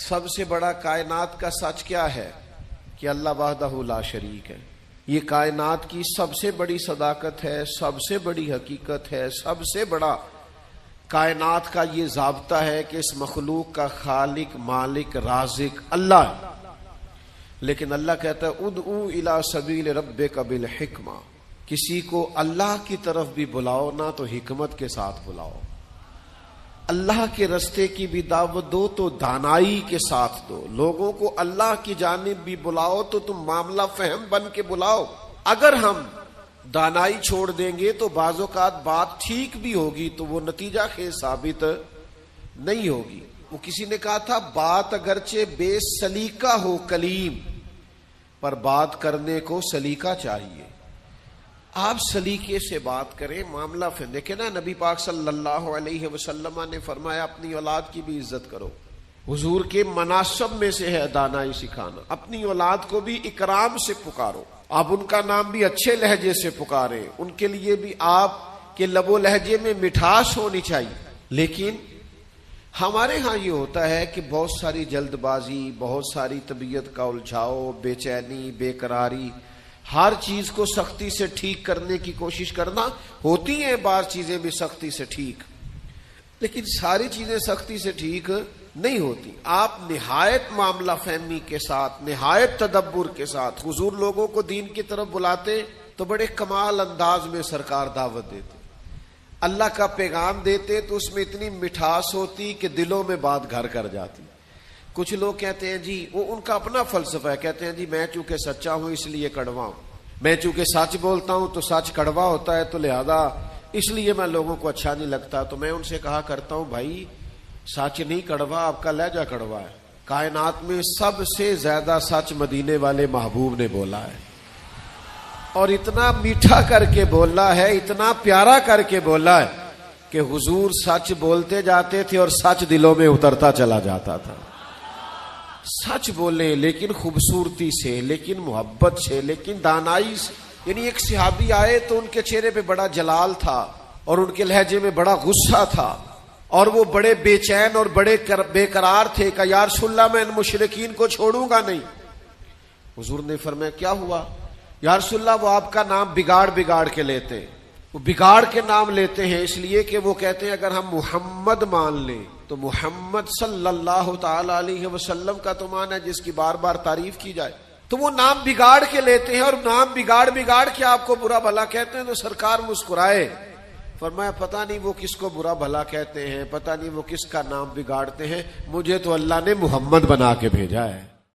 سب سے بڑا کائنات کا سچ کیا ہے؟ کہ اللہ وحدہ لا شریک ہے۔ یہ کائنات کی سب سے بڑی صداقت ہے، سب سے بڑی حقیقت ہے، سب سے بڑا کائنات کا یہ ضابطہ ہے کہ اس مخلوق کا خالق، مالک، رازق اللہ ہے۔ لیکن اللہ کہتا ہے ادعو الی سبیل ربک بالحکمہ، کسی کو اللہ کی طرف بھی بلاؤ نا تو حکمت کے ساتھ بلاؤ، اللہ کے رستے کی بھی دعوت دو تو دانائی کے ساتھ دو، لوگوں کو اللہ کی جانب بھی بلاؤ تو تم معاملہ فہم بن کے بلاؤ۔ اگر ہم دانائی چھوڑ دیں گے تو بعض اوقات بات ٹھیک بھی ہوگی تو وہ نتیجہ خیز ثابت نہیں ہوگی۔ وہ کسی نے کہا تھا بات اگرچہ بے سلیقہ ہو کلیم، پر بات کرنے کو سلیقہ چاہیے۔ آپ سلیقے سے بات کریں، معاملہ پھر دیکھیں نا، نبی پاک صلی اللہ علیہ وسلم نے فرمایا اپنی اولاد کی بھی عزت کرو۔ حضور کے مناسب میں سے ہے دانائی سکھانا، اپنی اولاد کو بھی اکرام سے پکارو، آپ ان کا نام بھی اچھے لہجے سے پکاریں، ان کے لیے بھی آپ کے لب و لہجے میں مٹھاس ہونی چاہیے۔ لیکن ہمارے ہاں یہ ہوتا ہے کہ بہت ساری جلد بازی، بہت ساری طبیعت کا الجھاؤ، بے چینی، بے قراری، ہر چیز کو سختی سے ٹھیک کرنے کی کوشش کرنا، ہوتی ہیں بعض چیزیں بھی سختی سے ٹھیک، لیکن ساری چیزیں سختی سے ٹھیک نہیں ہوتی۔ آپ نہایت معاملہ فہمی کے ساتھ، نہایت تدبر کے ساتھ حضور لوگوں کو دین کی طرف بلاتے تو بڑے کمال انداز میں سرکار دعوت دیتے، اللہ کا پیغام دیتے تو اس میں اتنی مٹھاس ہوتی کہ دلوں میں بات گھر کر جاتی۔ کچھ لوگ کہتے ہیں جی، وہ ان کا اپنا فلسفہ ہے، کہتے ہیں جی میں چونکہ سچا ہوں اس لیے کڑوا ہوں، میں چونکہ سچ بولتا ہوں تو سچ کڑوا ہوتا ہے تو لہذا اس لیے میں لوگوں کو اچھا نہیں لگتا۔ تو میں ان سے کہا کرتا ہوں بھائی سچ نہیں کڑوا، آپ کا لہجہ کڑوا ہے۔ کائنات میں سب سے زیادہ سچ مدینے والے محبوب نے بولا ہے، اور اتنا میٹھا کر کے بولا ہے، اتنا پیارا کر کے بولا ہے کہ حضور سچ بولتے جاتے تھے اور سچ دلوں میں اترتا چلا جاتا تھا۔ سچ بولیں لیکن خوبصورتی سے، لیکن محبت سے، لیکن دانائی سے۔ یعنی ایک صحابی آئے تو ان کے چہرے پہ بڑا جلال تھا اور ان کے لہجے میں بڑا غصہ تھا، اور وہ بڑے بے چین اور بڑے بے قرار تھے کہ یا رسول اللہ میں ان مشرکین کو چھوڑوں گا نہیں۔ حضور نے فرمایا کیا ہوا؟ یا رسول اللہ وہ آپ کا نام بگاڑ بگاڑ کے لیتے ہیں، وہ بگاڑ کے نام لیتے ہیں اس لیے کہ وہ کہتے ہیں اگر ہم محمد مان لیں تو محمد صلی اللہ تعالی علیہ وسلم کا تو مان ہے جس کی بار بار تعریف کی جائے، تو وہ نام بگاڑ کے لیتے ہیں اور نام بگاڑ بگاڑ کے آپ کو برا بھلا کہتے ہیں۔ تو سرکار مسکرائے، فرمایا پتہ نہیں وہ کس کو برا بھلا کہتے ہیں، پتہ نہیں وہ کس کا نام بگاڑتے ہیں، مجھے تو اللہ نے محمد بنا کے بھیجا ہے۔